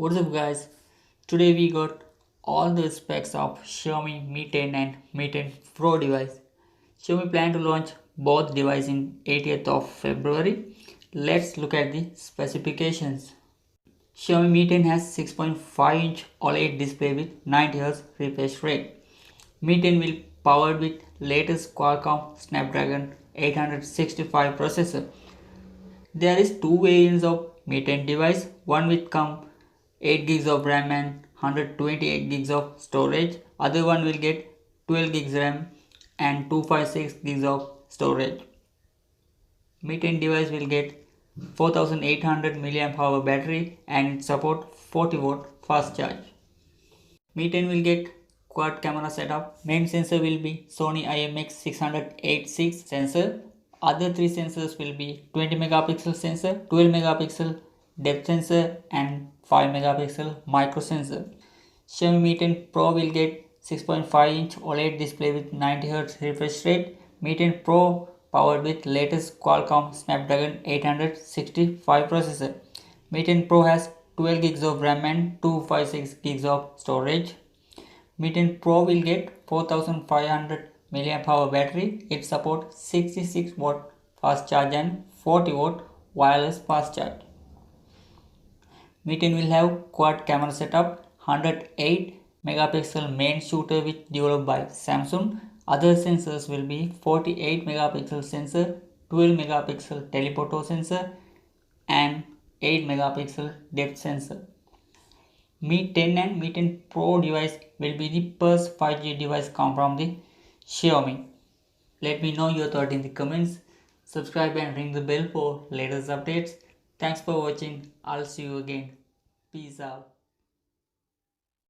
What's up guys? Today we got all the specs of Xiaomi Mi 10 and Mi 10 Pro device. Xiaomi plan to launch both devices in 80th of February. Let's look at the specifications. Xiaomi Mi 10 has 6.5-inch OLED display with 90Hz refresh rate. Mi 10 will powered with latest Qualcomm Snapdragon 865 processor. There is two variants of Mi 10 device, one with come 8 gigs of RAM and 128 gigs of storage. Other one will get 12 gigs RAM and 256 gigs of storage. Mi 10 device will get 4800 mAh battery and it support 40 watt fast charge. Mi 10 will get quad camera setup. Main sensor will be Sony IMX686 sensor. Other three sensors will be 20 megapixel sensor, 12 megapixel depth sensor and 5 megapixel microsensor. Xiaomi Mi 10 Pro will get 6.5-inch OLED display with 90Hz refresh rate. Mi 10 Pro powered with latest Qualcomm Snapdragon 865 processor. Mi 10 Pro has 12 gigs of RAM and 256 gigs of storage. Mi 10 Pro will get 4500 mAh battery. It supports 66 watt fast charge and 40 watt wireless fast charge. Mi 10 will have quad camera setup, 108 megapixel main shooter which developed by Samsung. Other sensors will be 48 megapixel sensor, 12 megapixel telephoto sensor and 8 megapixel depth sensor. Mi 10 and Mi 10 Pro device will be the first 5G device come from the Xiaomi. Let me know your thought in the comments. Subscribe and ring the bell for latest updates. Thanks for watching. I'll see you again. Peace out.